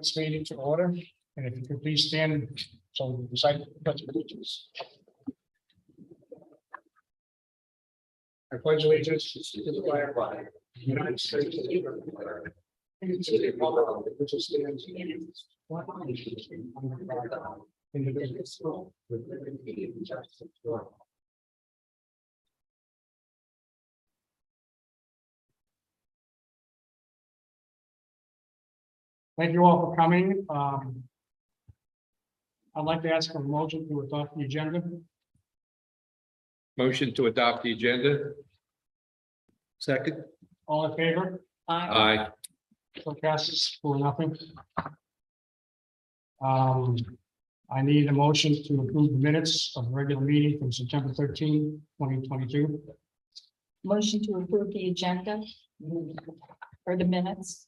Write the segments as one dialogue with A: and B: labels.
A: This meeting to order, and if you could please stand so we recite the pledge of allegiance. I pledge allegiance to the flag of the United States of America, and to the republic which stands one nation under God, indivisible, with liberty and justice for all. Thank you all for coming. I'd like to ask for a motion to adopt the agenda.
B: Motion to adopt the agenda. Second.
A: All in favor?
B: Aye.
A: So passes 4-0. I need a motion to approve the minutes of the regular meeting from September 13, 2022.
C: Motion to approve the agenda or the minutes.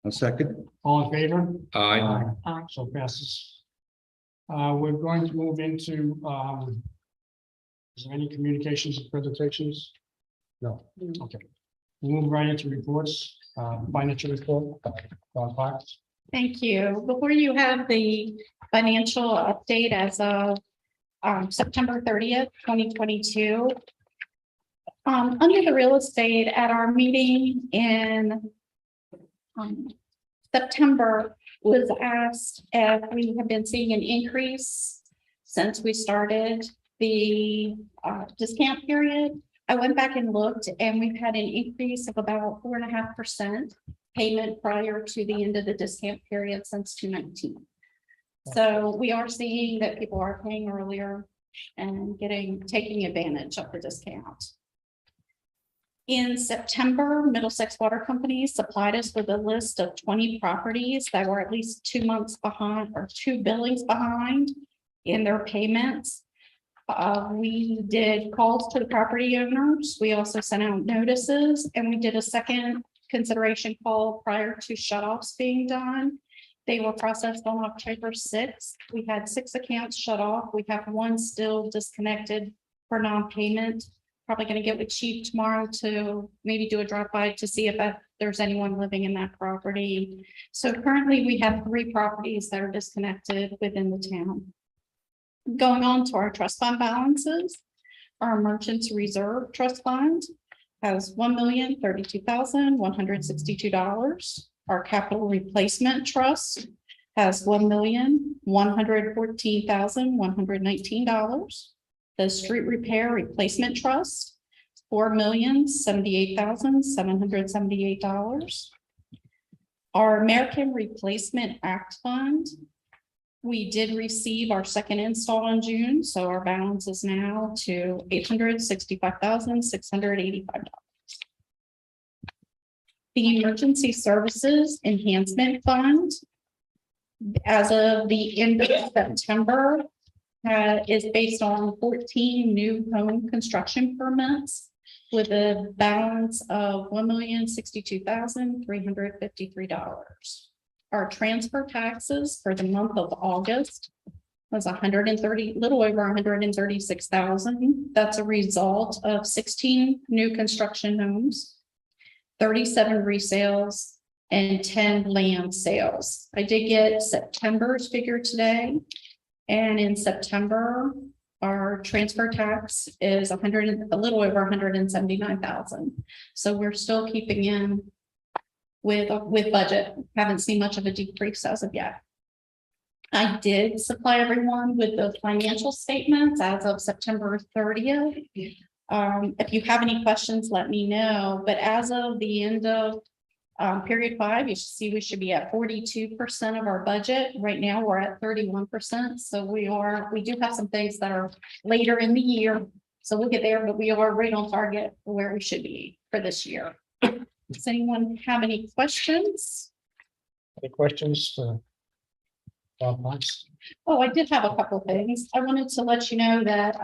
B: A second.
A: All in favor?
B: Aye.
A: So passes. We're going to move into, is there any communications and presentations? No. Okay. We'll move right into reports, financial report. Fox.
C: Thank you. Before you have the financial update as of September 30th, 2022. Under the real estate at our meeting in September was asked if we have been seeing an increase since we started the discount period. I went back and looked, and we've had an increase of about 4.5% payment prior to the end of the discount period since 2019. So we are seeing that people are paying earlier and taking advantage of the discount. In September, Middlesex Water Company supplied us with a list of 20 properties that were at least 2 months behind or 2 billings behind in their payments. We did calls to the property owners. We also sent out notices, and we did a second consideration call prior to shutoffs being done. They were processed on October 6th. We had 6 accounts shut off. We have 1 still disconnected for non-payment. Probably going to get with Chief tomorrow to maybe do a drive-by to see if there's anyone living in that property. So currently we have 3 properties that are disconnected within the town. Going on to our trust fund balances, our Merchants Reserve Trust Fund has $1,032,162. Our Capital Replacement Trust has $1,114,119. The Street Repair Replacement Trust, $4,078,778. Our American Replacement Act Fund, we did receive our second install in June, so our balance is now to $865,685. The Emergency Services Enhancement Fund, as of the end of September, is based on 14 new home construction permits with a balance of $1,062,353. Our transfer taxes for the month of August was little over 136,000. That's a result of 16 new construction homes, 37 resales, and 10 land sales. I did get September's figure today. And in September, our transfer tax is a little over 179,000. So we're still keeping in with budget. Haven't seen much of a decrease as of yet. I did supply everyone with the financial statements as of September 30th. If you have any questions, let me know. But as of the end of period 5, you should see we should be at 42% of our budget. Right now we're at 31%. So we do have some things that are later in the year. So we'll get there, but we are right on target for where we should be for this year. Does anyone have any questions?
A: Any questions for Bob Fox?
C: Oh, I did have a couple things. I wanted to let you know that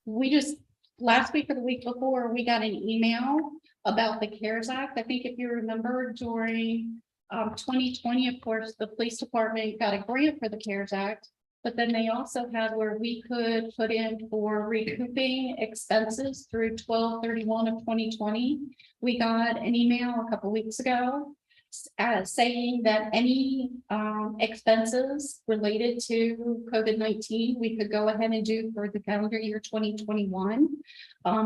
C: we just last week or the week before, we got an email about the CARES Act. I think if you remember during 2020, of course, the police department got a grant for the CARES Act, but then they also had where we could put in for recouping expenses through 12/31 of 2020. We got an email a couple weeks ago saying that any expenses related to COVID-19, we could go ahead and do for the calendar year 2021.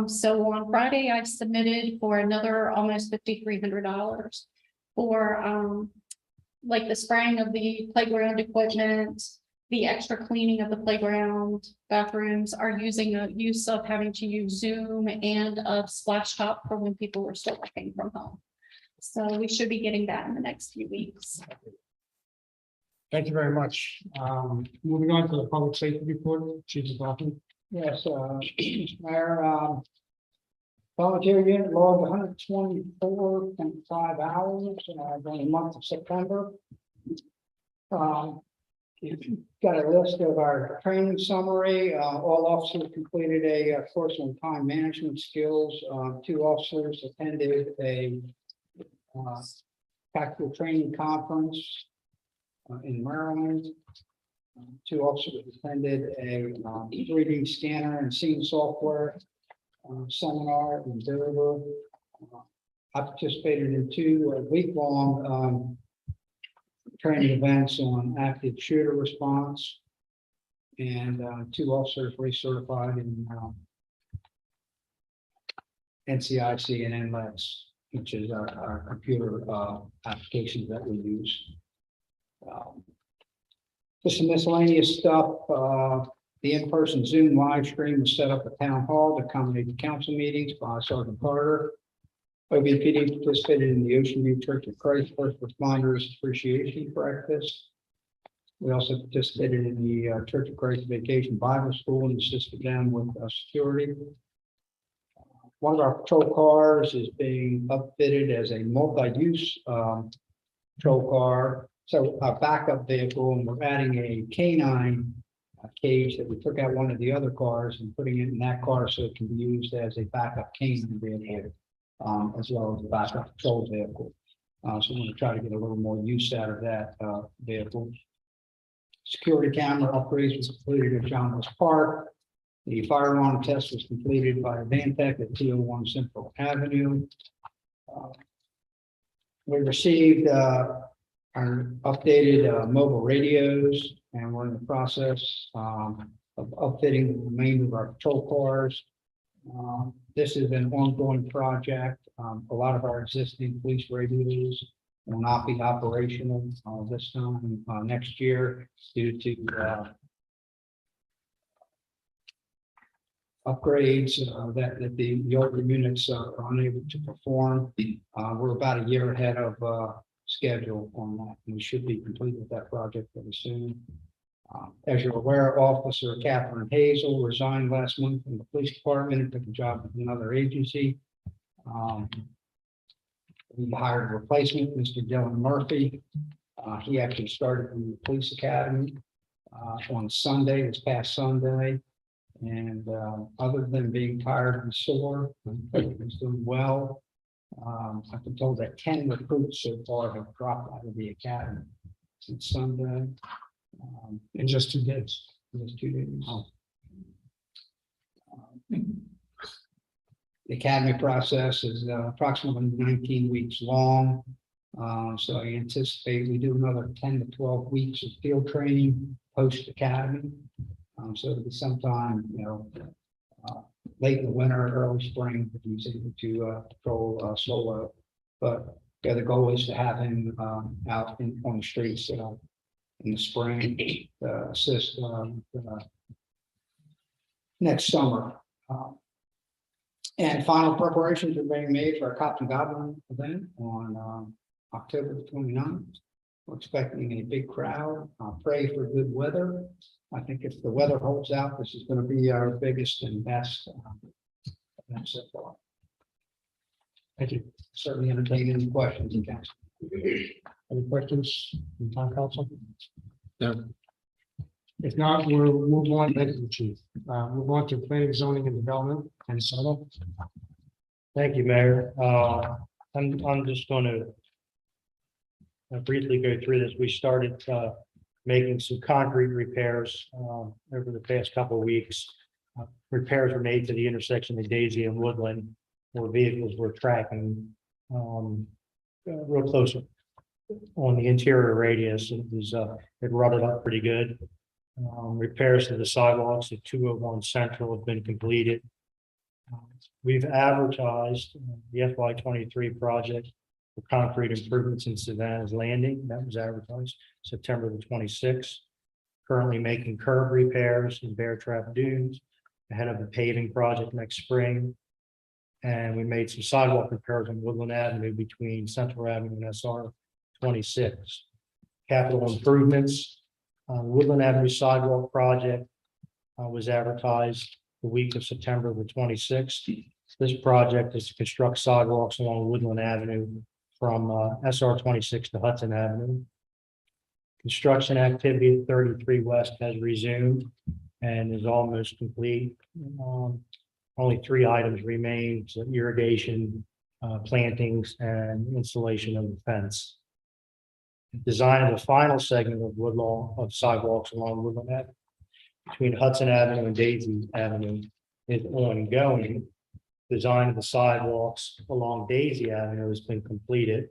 C: So on Friday, I submitted for another almost $5,300 for like the spraying of the playground equipment, the extra cleaning of the playground, bathrooms are using a use of having to use Zoom and a splash top for when people were still working from home. So we should be getting that in the next few weeks.
A: Thank you very much. Moving on to the public safety report, Chief Bachman.
D: Yes, Mayor, volunteer unit logged 124.5 hours during the month of September. You've got a list of our training summary. All officers completed a course on time management skills. 2 officers attended a tactical training conference in Maryland. 2 officers attended a 3D scanner and scene software seminar in Denver. I participated in 2 week-long training events on active shooter response, and 2 officers recertified in NCIC and NLEX, which is our computer applications that we use. Just some miscellaneous stuff. The in-person Zoom live stream was set up at Town Hall to accommodate the council meetings by Sergeant Carter. OBPD participated in the Ocean View Church of Christ First Responders Appreciation Breakfast. We also participated in the Church of Christ Vacation Bible School and assisted them with security. One of our patrol cars is being upfitted as a multi-use patrol car. So a backup vehicle, and we're adding a canine cage that we took out one of the other cars and putting it in that car so it can be used as a backup canine vehicle, as well as a backup patrol vehicle. So we're going to try to get a little more use out of that vehicle. Security camera upgrades was completed at John West Park. The fire alarm test was completed by Vantech at 201 Central Avenue. We received our updated mobile radios, and we're in the process of upfitting the remainder of our patrol cars. This is an ongoing project. A lot of our existing police radios will not be operational this time next year due to upgrades that the older units are unable to perform. We're about a year ahead of schedule on that, and we should be complete with that project very soon. As you're aware, Officer Catherine Hazel resigned last month from the police department and took a job with another agency. We hired a replacement, Mr. Dylan Murphy. He actually started in the police academy on Sunday, this past Sunday. And other than being tired and sore, he's doing well. I've been told that 10 recruits so far have dropped out of the academy since Sunday.
A: In just 2 days.
D: Just 2 days. The academy process is approximately 19 weeks long. So I anticipate we do another 10 to 12 weeks of field training post academy. So it'll be sometime, late in the winter, early spring, if he's able to patrol solo. But the goal is to have him out on the streets in the spring to assist next summer. And final preparations are being made for our Cops and Goblin event on October 29th. We're expecting a big crowd. Pray for good weather. I think if the weather holds out, this is going to be our biggest and best event so far.
A: Thank you.
D: Certainly entertain any questions you can.
A: Any questions from town council?
B: No.
A: If not, we'll move on. Thank you, Chief. Move on to planning, zoning, and development. And so,
E: Thank you, Mayor. I'm just going to briefly go through this. We started making some concrete repairs over the past couple of weeks. Repairs were made to the intersection of Daisy and Woodland, where vehicles were tracking real close on the interior radius, it rutted up pretty good. Repairs to the sidewalks at 201 Central have been completed. We've advertised the FY 23 project for concrete improvements in Savannah's Landing. That was advertised September the 26th. Currently making curb repairs in Bear Trap Dunes ahead of the paving project next spring. And we made some sidewalk repairs on Woodland Avenue between Central Avenue and SR 26. Capital improvements, Woodland Avenue sidewalk project was advertised the week of September the 26th. This project is to construct sidewalks along Woodland Avenue from SR 26 to Hudson Avenue. Construction activity at 33 West has resumed and is almost complete. Only 3 items remain: so irrigation, plantings, and installation of the fence. Design of the final segment of sidewalks along Woodland Avenue between Hudson Avenue and Daisy Avenue is ongoing. Design of the sidewalks along Daisy Avenue has been completed.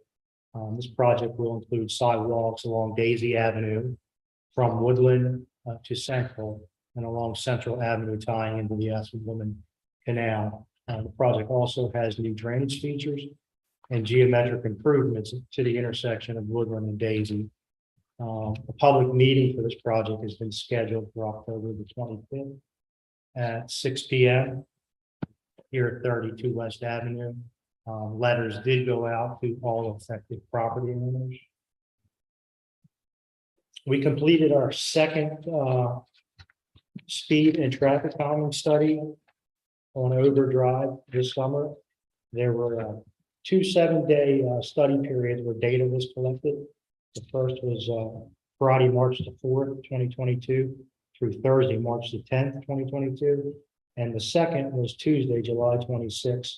E: This project will include sidewalks along Daisy Avenue from Woodland to Central and along Central Avenue tying into the Aspenwoman Canal. The project also has new drainage features and geometric improvements to the intersection of Woodland and Daisy. A public meeting for this project has been scheduled for October the 25th at 6 p.m. here at 32 West Avenue. Letters did go out to all affected property owners. We completed our second speed and traffic calming study on Overdrive this summer. There were 2 7-day study periods where data was collected. The first was Friday, March the 4th, 2022 through Thursday, March the 10th, 2022. And the second was Tuesday, July 26th,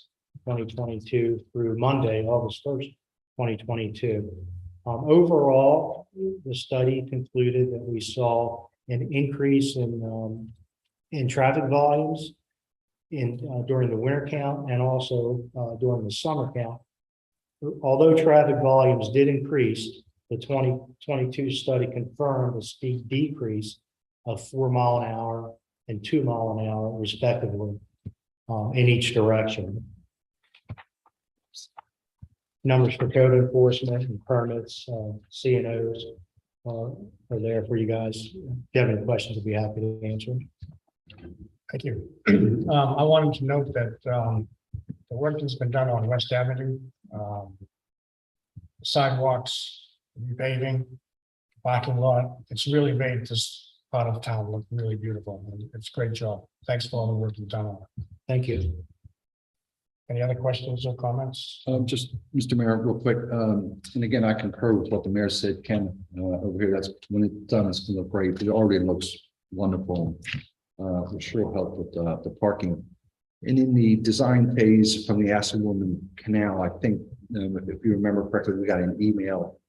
E: 2022 through Monday, August 1st, 2022. Overall, the study concluded that we saw an increase in traffic volumes during the winter count and also during the summer count. Although traffic volumes did increase, the 2022 study confirmed a speed decrease of 4 mile an hour and 2 mile an hour respectively in each direction. Numbers for code enforcement and permits, CNOs are there for you guys. If you have any questions, I'd be happy to answer.
A: Thank you. I wanted to note that the work that's been done on West Avenue, sidewalks, repaving, parking lot, it's really made this part of town look really beautiful. It's a great job. Thanks for all the work you've done on it.
E: Thank you.
A: Any other questions or comments?
B: Just, Mr. Mayor, real quick, and again, I concur with what the mayor said, Ken, over here, that's when it's done, it's gonna look great. It already looks wonderful. For sure help with the parking. And in the design phase from the Aspenwoman Canal, I think, if you remember correctly, we got an email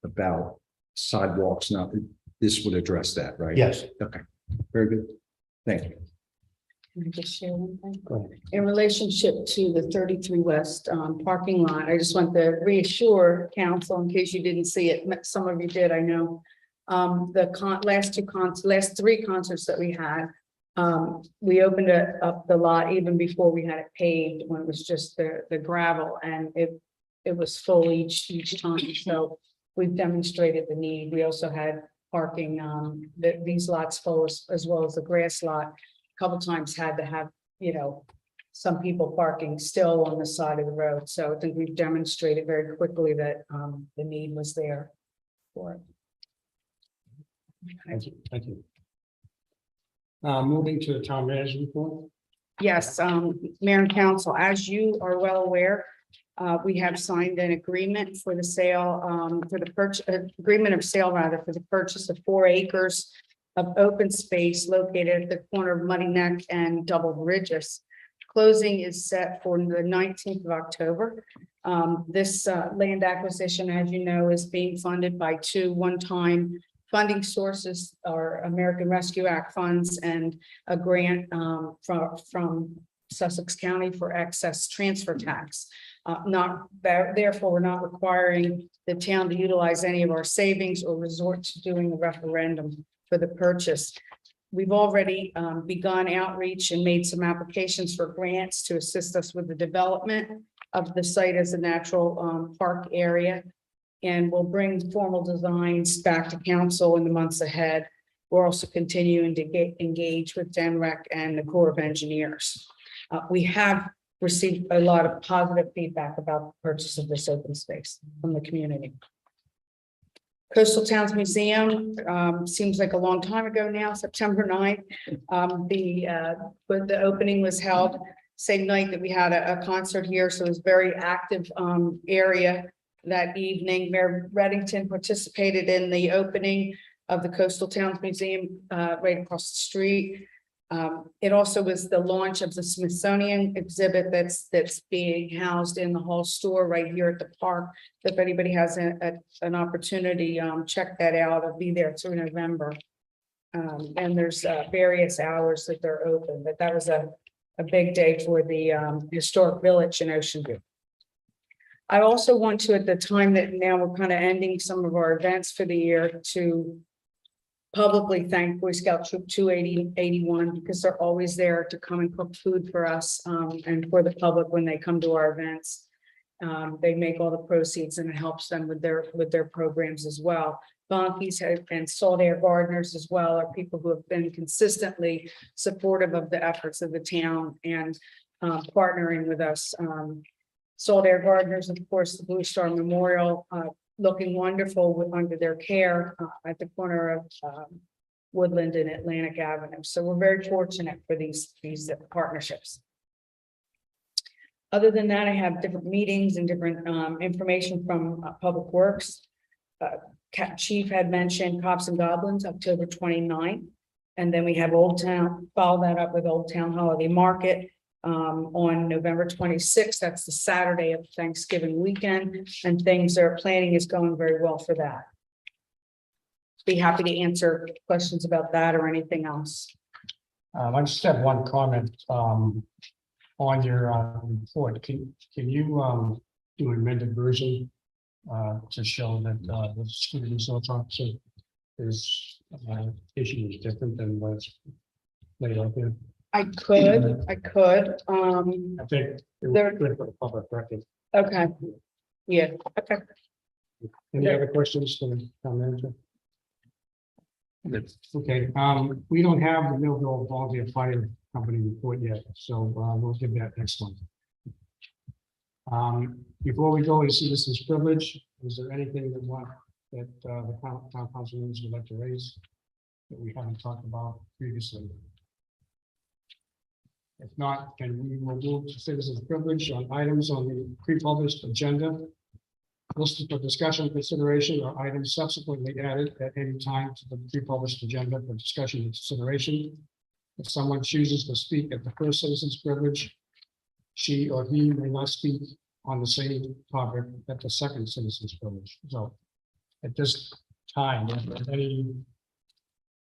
B: about sidewalks. Now, this would address that, right?
E: Yes.
B: Okay, very good. Thank you.
F: Can I just share one thing?
E: Go ahead.
F: In relationship to the 33 West parking lot, I just want to reassure council in case you didn't see it. Some of you did, I know. Last 3 concerts that we had, we opened up the lot even before we had it paved, when it was just the gravel, and it was full each time. So we've demonstrated the need. We also had parking these lots full as well as the grass lot. Couple times had to have, some people parking still on the side of the road. So I think we've demonstrated very quickly that the need was there for it.
E: Thank you. Thank you.
A: Moving to the town manager report.
F: Yes, Mayor and Council, as you are well aware, we have signed an agreement for the sale, for the purchase, agreement of sale rather, for the purchase of 4 acres of open space located at the corner of Muddy Neck and Double Bridges. Closing is set for the 19th of October. This land acquisition, as you know, is being funded by 2 one-time funding sources, our American Rescue Act funds and a grant from Sussex County for excess transfer tax. Therefore, we're not requiring the town to utilize any of our savings or resort to doing a referendum for the purchase. We've already begun outreach and made some applications for grants to assist us with the development of the site as a natural park area. And we'll bring formal designs back to council in the months ahead. We're also continuing to engage with DENREC and the Corps of Engineers. We have received a lot of positive feedback about the purchase of this open space from the community. Coastal Towns Museum, seems like a long time ago now, September 9th. The opening was held same night that we had a concert here, so it was very active area that evening. Mayor Reddington participated in the opening of the Coastal Towns Museum right across the street. It also was the launch of the Smithsonian exhibit that's being housed in the Hall store right here at the park. If anybody has an opportunity, check that out. I'll be there through November. And there's various hours that they're open, but that was a big day for the historic village in Ocean View. I also want to, at the time that now we're kind of ending some of our events for the year, to publicly thank Boy Scout Troop 281 because they're always there to come and cook food for us and for the public when they come to our events. They make all the proceeds and it helps them with their programs as well. Bonkies and Salt Air Gardeners as well are people who have been consistently supportive of the efforts of the town and partnering with us. Salt Air Gardeners, of course, the Blue Star Memorial, looking wonderful under their care at the corner of Woodland and Atlantic Avenue. So we're very fortunate for these partnerships. Other than that, I have different meetings and different information from Public Works. Chief had mentioned Cops and Goblins, October 29th. And then we have Old Town, follow that up with Old Town Holiday Market on November 26th. That's the Saturday of Thanksgiving weekend, and planning is going very well for that. Be happy to answer questions about that or anything else.
A: I just have one comment on your report. Can you do an amended version to show that the student resource officer is issue is different than what's laid out there?
F: I could.
A: I think it
F: There-
A: was good for the public record.
F: Okay. Yeah, okay.
A: Any other questions for the town manager? Okay, we don't have the Millville Volunteer Fire Company report yet, so we'll give that next one. Before we go to citizens' privilege, is there anything that the town council members would like to raise that we haven't talked about previously? If not, then we will move to citizens' privilege on items on the pre-published agenda. Listed for discussion, consideration, or items subsequently added at any time to the pre-published agenda for discussion and consideration. If someone chooses to speak at the first citizens' privilege, she or he may not speak on the same topic at the second citizens' privilege. So at this time, if there's anybody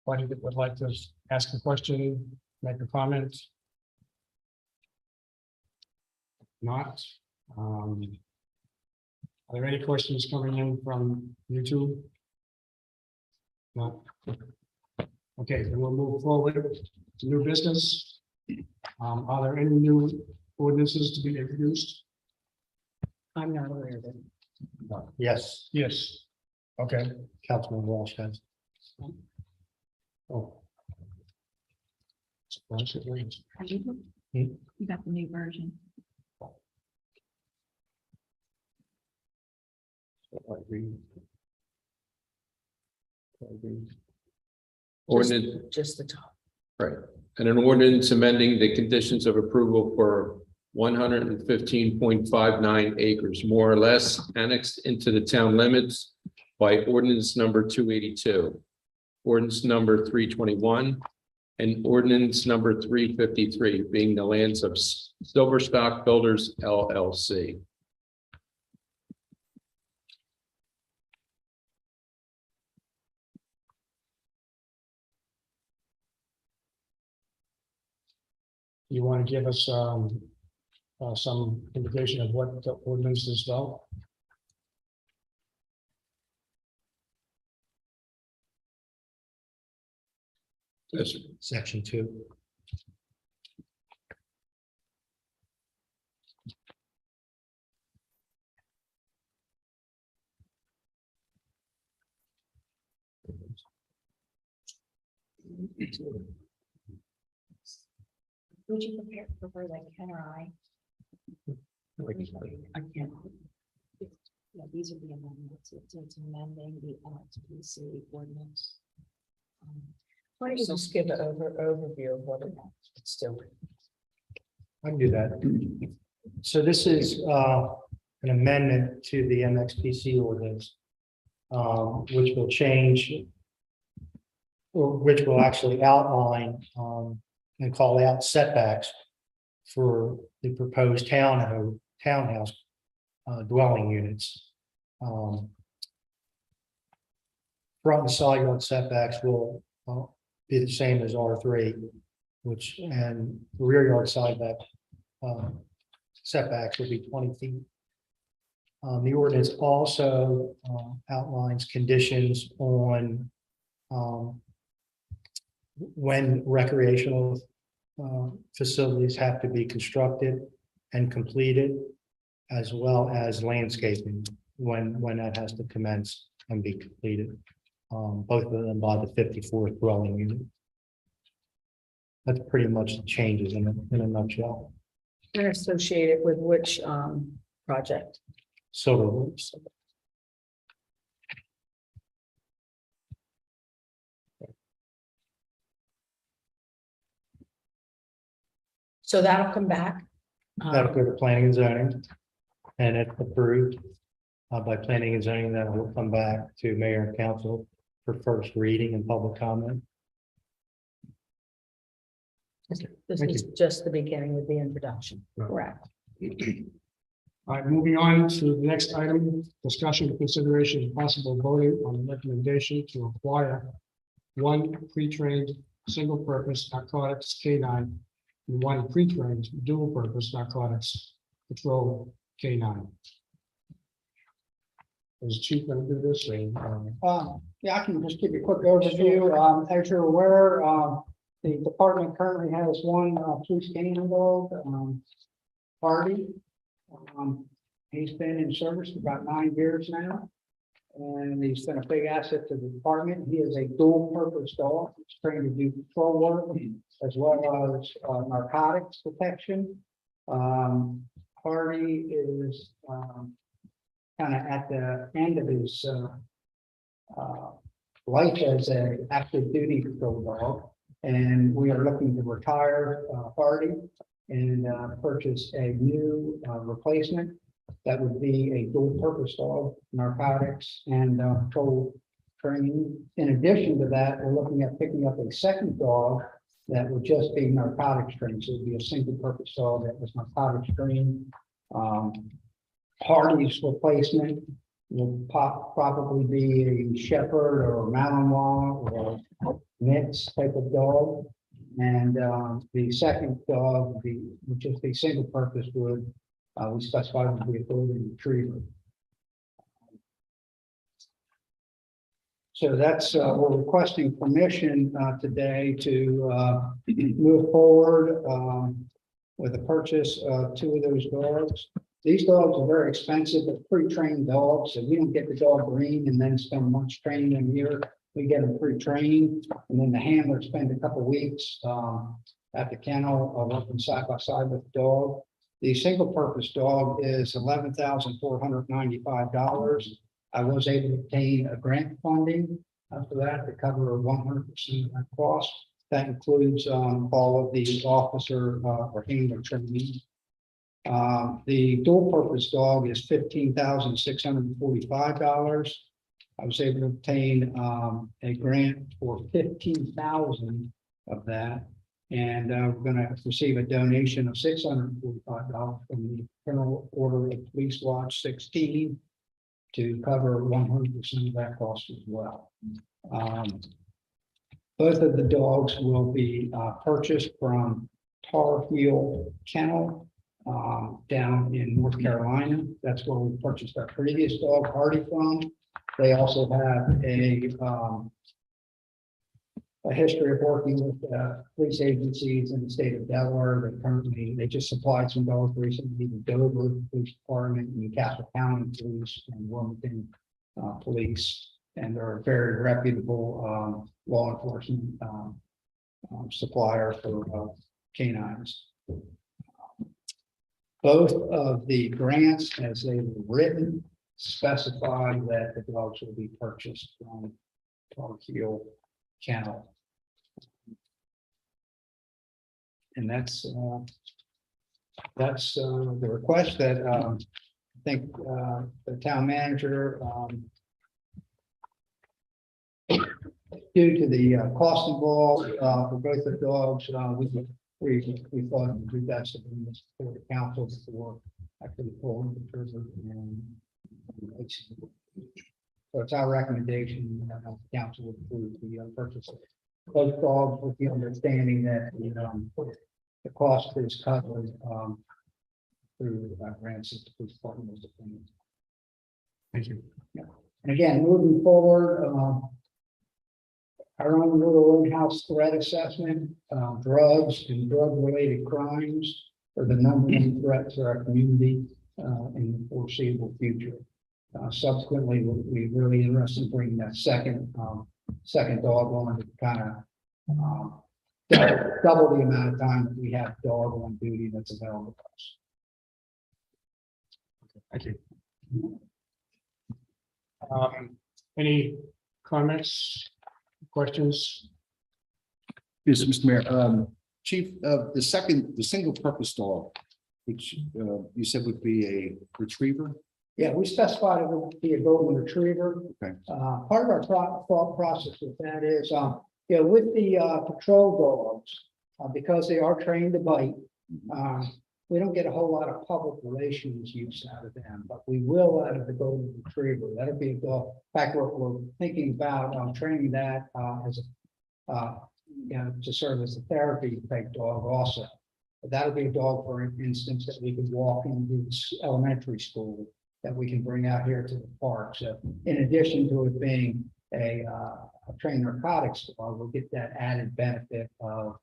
A: that would like to ask a question, make a comment. Not. Are there any questions coming in from YouTube? No. Okay, then we'll move forward to new business. Are there any new ordinances to be introduced?
F: I'm not aware of it.
A: No. Yes. Yes. Okay. Councilman Walsh has. Oh. Surprise it rains.
C: You got the new version.
G: Ordinance,
F: Just the top.
G: right, and an ordinance amending the conditions of approval for 115.59 acres, more or less, annexed into the town limits by ordinance number 282, ordinance number 321, and ordinance number 353, being the lands of Silverstock Builders LLC.
A: You want to give us some indication of what the ordinance is about?
G: Yes, sir.
E: Section 2.
C: Would you prefer like Ken or I? I can't. Yeah, these are the amendments. It's amending the LXPC ordinance.
F: Why don't you just give an overview of what it's doing?
E: I can do that. So this is an amendment to the MXPC ordinance, which will change, or which will actually outline and call out setbacks for the proposed townhouse dwelling units. Front and side yard setbacks will be the same as R3, which, and rear yard setbacks will be 20 feet. The ordinance also outlines conditions on when recreational facilities have to be constructed and completed, as well as landscaping, when that has to commence and be completed. Both of them by the 54th dwelling unit. That's pretty much the changes in a nutshell.
F: And associated with which project?
E: So
F: So that'll come back.
E: that'll go to planning and zoning, and if approved by planning and zoning, then will come back to mayor and council for first reading and public comment.
F: This
E: Thank
F: is just the beginning of the introduction. Correct.
A: All right, moving on to the next item, discussion and consideration of possible voting on the recommendation to acquire one pre-trained single-purpose narcotics K9 and one pre-trained dual-purpose narcotics patrol K9. Is Chief going to do this?
D: Yeah, I can just give you a quick overview. As you're aware, the department currently has one police canine dog, Hardy. He's been in service for about 9 years now. And he's been a big asset to the department. He is a dual purpose dog. He's trained to do patrol work as well as narcotics detection. Hardy is kind of at the end of his life as an active duty patrol dog. And we are looking to retire Hardy and purchase a new replacement. That would be a dual purpose dog, narcotics and patrol training. In addition to that, we're looking at picking up a second dog that would just be narcotics trained. So it'd be a single purpose dog that was narcotics trained. Hardy's replacement will probably be a shepherd or a Malinois or mix type of dog. And the second dog would just be single purpose would we specify would be a golden retriever. So that's we're requesting permission today to move forward with the purchase of 2 of those dogs. These dogs are very expensive, but pre-trained dogs, so we don't get the dog green and then spend much training in here. We get them pre-trained, and then the handler spend a couple weeks at the kennel working side by side with the dog. The single-purpose dog is $11,495. I was able to obtain a grant funding for that to cover 100% of that cost. That includes all of the officer or handler training. The dual-purpose dog is $15,645. I was able to obtain a grant for $15,000 of that. And we're going to receive a donation of $645 from the Colonel Order of Police Watch 16 to cover 100% of that cost as well. Both of the dogs will be purchased from Tar Heel Kennel down in North Carolina. That's where we purchased our previous dog Hardy from. They also have a history of working with police agencies in the state of Delaware. They just supplied some dogs recently to Dover Police Department and Castle County Police and Wilmington Police. And they're a very reputable law enforcement supplier for canines. Both of the grants, as they were written, specify that the dogs will be purchased from Tar Heel Kennel. And that's the request that I think the town manager, due to the cost involved for both the dogs, we thought it would be best to bring this for the council before actually pulling the trigger. So it's our recommendation that the council would approve the purchase of both dogs with the understanding that the cost is covered through grants that the police department is defending.
A: Thank you.
D: And again, moving forward, our own little in-house threat assessment, drugs and drug-related crimes are the number one threat to our community in the foreseeable future. Subsequently, we're really interested in bringing that second dog on to kind of double the amount of time that we have dog on duty that's available to us.
A: Thank you. Any comments, questions?
B: Yes, Mr. Mayor, Chief, the single purpose dog, which you said would be a retriever.
D: Yeah, we specified it would be a golden retriever.
B: Okay.
D: Part of our thought process with that is, with the patrol dogs, because they are trained to bite, we don't get a whole lot of public relations use out of them, but we will out of the golden retriever. That'll be a dog. In fact, we're thinking about training that as a, to serve as a therapy type dog also. But that'll be a dog, for instance, that we could walk into elementary school, that we can bring out here to the park. So in addition to it being a trained narcotics dog, we'll get that added benefit of,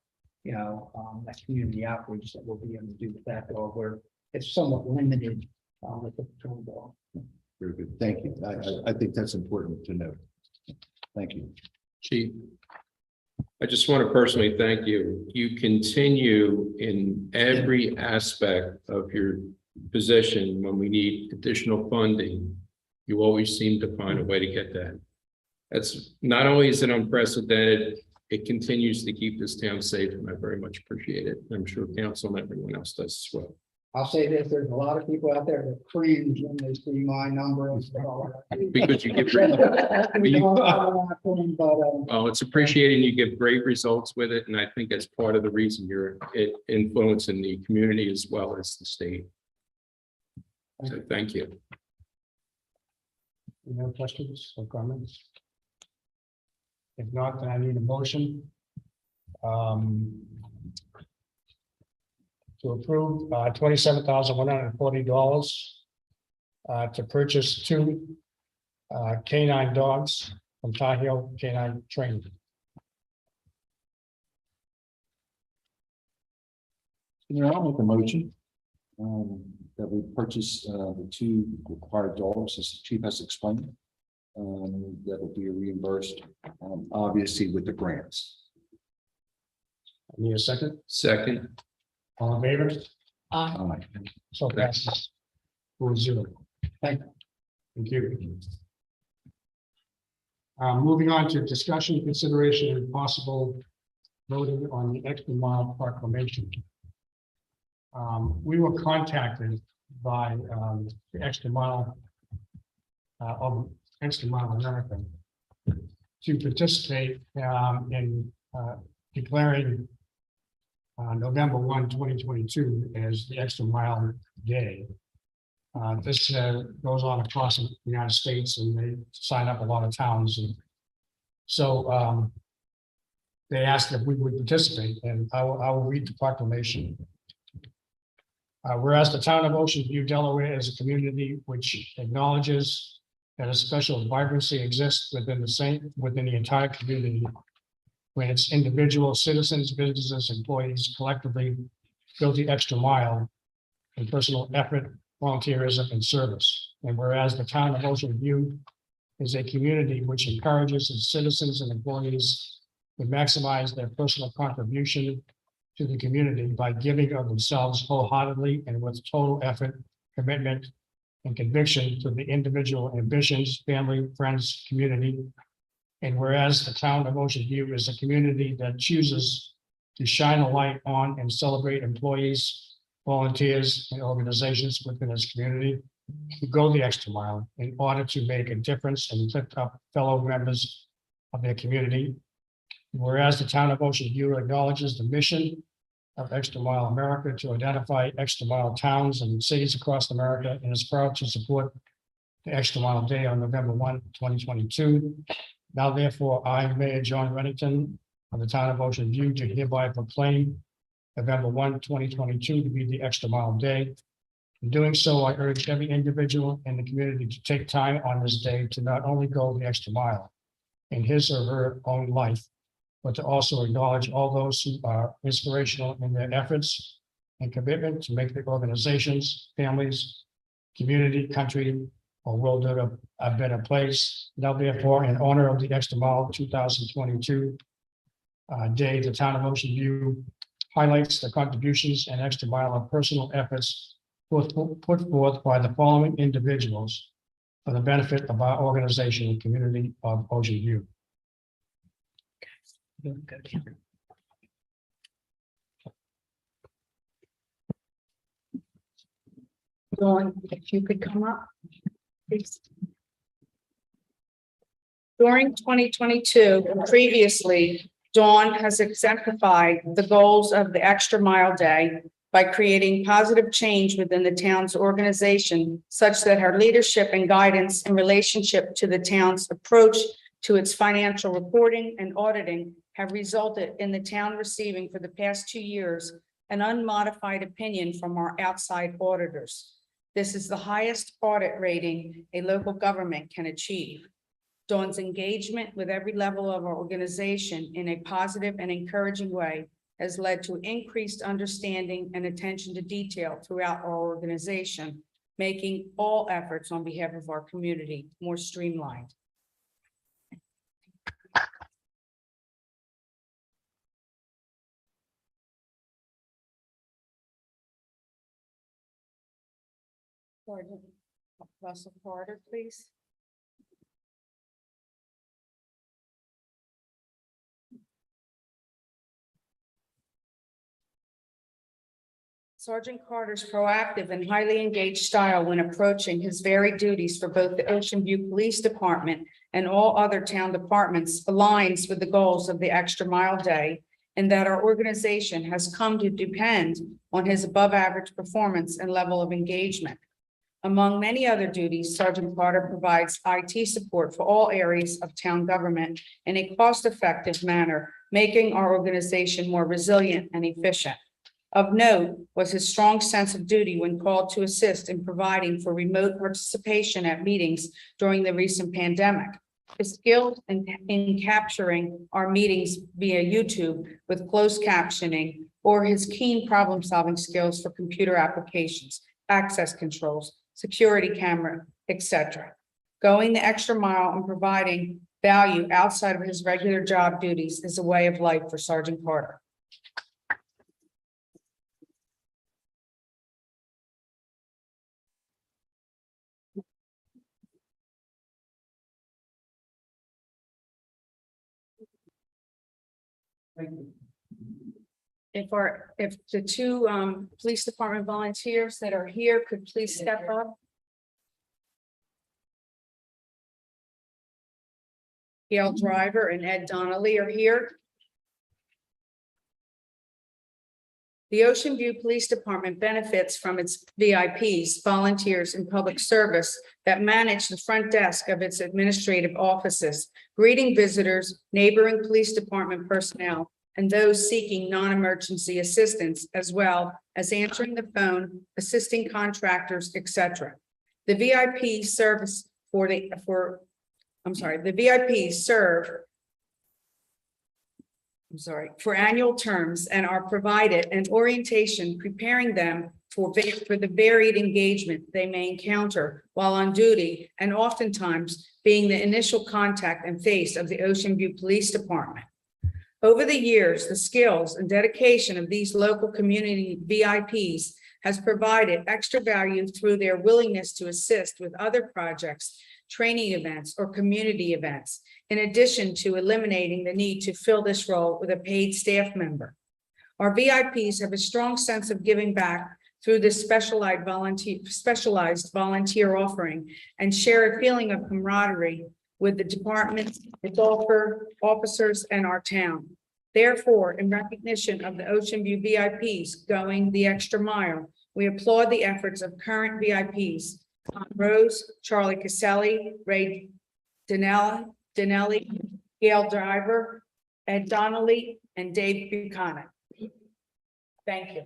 D: that community outreach that we'll be able to do with that dog, where it's somewhat limited with the patrol dog.
B: Very good. Thank you. I think that's important to note. Thank you.
G: Chief, I just want to personally thank you. You continue in every aspect of your position. When we need additional funding, you always seem to find a way to get that. That's not only is it unprecedented, it continues to keep this town safe, and I very much appreciate it. I'm sure council and everyone else does as well.
D: I'll say this, there's a lot of people out there that cringe when they see my number.
G: Because you give, well, it's appreciated. You give great results with it, and I think that's part of the reason you're influencing the community as well as the state. So thank you.
A: Any other questions or comments? If not, then I need a motion to approve $27,140 to purchase 2 canine dogs from Tar Heel Canine Training.
B: I'll make a motion that we purchase the 2 required dogs, as the chief has explained. That will be reimbursed, obviously, with the grants.
A: I need a second.
G: Second,
A: All in favor?
B: Aye.
A: So passes 4-0.
D: Thank
A: you. Moving on to discussion, consideration, and possible voting on the extra mile proclamation. We were contacted by the Extra Mile of Extra Mile America to participate in declaring November 1, 2022 as the Extra Mile Day. This goes on across the United States, and they sign up a lot of towns. And so they asked if we would participate, and I will read the proclamation. Whereas the town of Ocean View, Delaware is a community which acknowledges that a special vibrancy exists within the entire community, when its individual citizens, businesses, employees collectively go the extra mile in personal effort, volunteerism, and service. And whereas the town of Ocean View is a community which encourages its citizens and employees to maximize their personal contribution to the community by giving of themselves wholeheartedly and with total effort, commitment, and conviction to the individual ambitions, family, friends, community. And whereas the town of Ocean View is a community that chooses to shine a light on and celebrate employees, volunteers, and organizations within its community who go the extra mile in order to make a difference and lift up fellow members of their community. Whereas the town of Ocean View acknowledges the mission of Extra Mile America to identify extra mile towns and cities across America, and is proud to support the Extra Mile Day on November 1, 2022. Now therefore, I, Mayor John Reddington of the town of Ocean View, do hereby proclaim November 1, 2022 to be the Extra Mile Day. In doing so, I urge every individual in the community to take time on this day to not only go the extra mile in his or her own life, but to also acknowledge all those who are inspirational in their efforts and commitment to make the organizations, families, community, country, or world a better place. Now therefore, in honor of the Extra Mile 2022 Day, the town of Ocean View highlights the contributions and extra mile of personal efforts put forth by the following individuals for the benefit of our organization and community of Ocean View.
F: Dawn, if you could come up, please. During 2022 and previously, Dawn has exemplified the goals of the Extra Mile Day by creating positive change within the town's organization, such that her leadership and guidance in relationship to the town's approach to its financial reporting and auditing have resulted in the town receiving for the past 2 years an unmodified opinion from our outside auditors. This is the highest audit rating a local government can achieve. Dawn's engagement with every level of our organization in a positive and encouraging way has led to increased understanding and attention to detail throughout our organization, making all efforts on behalf of our community more streamlined. Sergeant Russell Carter, please. Sergeant Carter's proactive and highly engaged style when approaching his varied duties for both the Ocean View Police Department and all other town departments aligns with the goals of the Extra Mile Day, and that our organization has come to depend on his above average performance and level of engagement. Among many other duties, Sergeant Carter provides IT support for all areas of town government in a cost-effective manner, making our organization more resilient and efficient. Of note was his strong sense of duty when called to assist in providing for remote participation at meetings during the recent pandemic. His skills in capturing our meetings via YouTube with closed captioning, or his keen problem-solving skills for computer applications, access controls, security camera, etc. Going the extra mile and providing value outside of his regular job duties is a way of life for Sergeant Carter. If the two police department volunteers that are here could please step up. Gail Driver and Ed Donnelly are here. The Ocean View Police Department benefits from its VIPs, volunteers in public service that manage the front desk of its administrative offices, greeting visitors, neighboring police department personnel, and those seeking non-emergency assistance, as well as answering the phone, assisting contractors, etc. The VIPs serve for annual terms and are provided an orientation preparing them for the varied engagement they may encounter while on duty, and oftentimes being the initial contact and face of the Ocean View Police Department. Over the years, the skills and dedication of these local community VIPs has provided extra value through their willingness to assist with other projects, training events, or community events, in addition to eliminating the need to fill this role with a paid staff member. Our VIPs have a strong sense of giving back through this specialized volunteer offering and share a feeling of camaraderie with the department, its officers, and our town. Therefore, in recognition of the Ocean View VIPs going the extra mile, we applaud the efforts of current VIPs, Tom Rose, Charlie Caselli, Ray Dinelli, Gail Driver, Ed Donnelly, and Dave Buchanan. Thank you.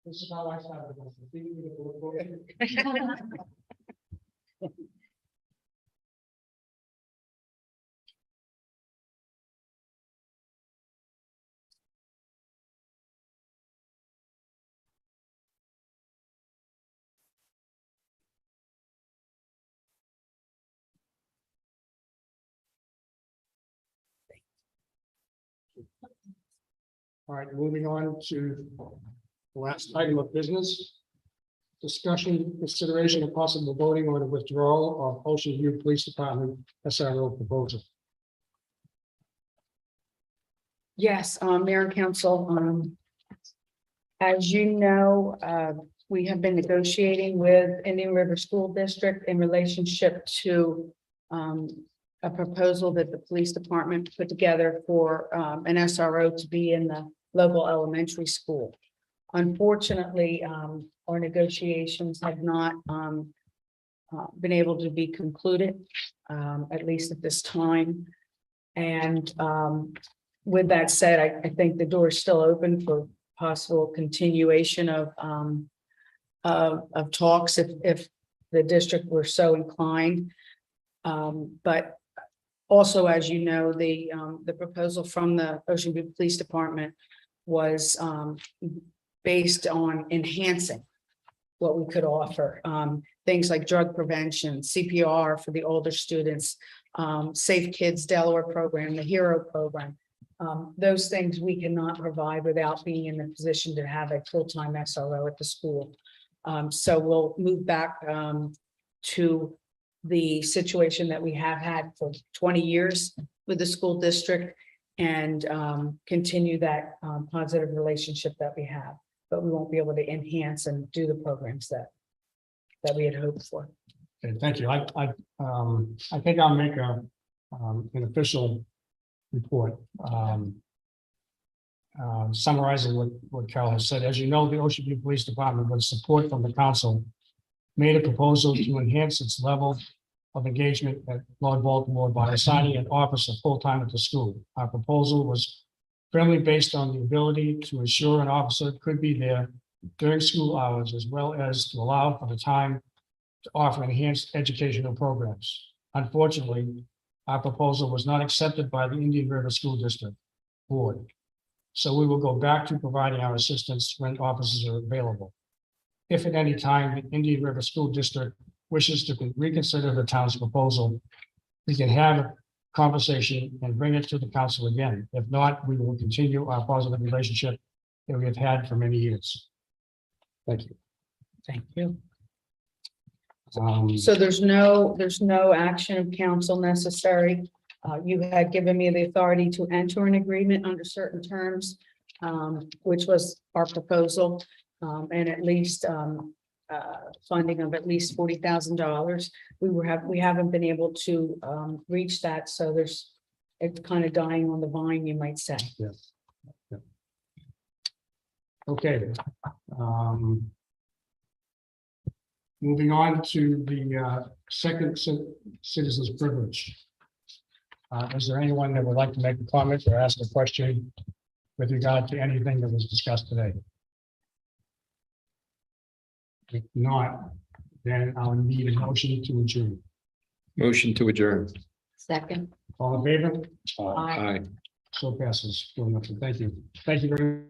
A: This is how I started. All right, moving on to the last item of business. Discussion, consideration, and possible voting on the withdrawal of Ocean View Police Department SRO proposal.
F: Yes, Mayor and Council, as you know, we have been negotiating with Indian River School District in relationship to a proposal that the police department put together for an SRO to be in the local elementary school. Unfortunately, our negotiations have not been able to be concluded, at least at this time. And with that said, I think the door is still open for possible continuation of talks if the district were so inclined. But also, as you know, the proposal from the Ocean View Police Department was based on enhancing what we could offer. Things like drug prevention, CPR for the older students, Safe Kids Delaware program, the HERO program. Those things we cannot provide without being in the position to have a full-time SRO at the school. So we'll move back to the situation that we have had for 20 years with the school district and continue that positive relationship that we have. But we won't be able to enhance and do the programs that we had hoped for.
A: Okay, thank you. I think I'll make an official report summarizing what Carol has said. As you know, the Ocean View Police Department, with support from the council, made a proposal to enhance its level of engagement at Lord Baltimore by assigning an officer full-time at the school. Our proposal was firmly based on the ability to ensure an officer could be there during school hours, as well as to allow for the time to offer enhanced educational programs. Unfortunately, our proposal was not accepted by the Indian River School District Board. So we will go back to providing our assistance when officers are available. If at any time the Indian River School District wishes to reconsider the town's proposal, we can have a conversation and bring it to the council again. If not, we will continue our positive relationship that we have had for many years. Thank you.
F: Thank you.
A: Um,
F: So there's no action of council necessary. You had given me the authority to enter an agreement under certain terms, which was our proposal. And at least funding of at least $40,000. We haven't been able to reach that, so it's kind of dying on the vine, you might say.
A: Okay. Moving on to the second citizen's privilege. Is there anyone that would like to make a comment or ask a question with regard to anything that was discussed today? If not, then I'll need a motion to adjourn.
G: Motion to adjourn.
F: Second.
A: All in favor?
F: Aye.
G: Aye.
A: So passes. Thank you. Thank you very much.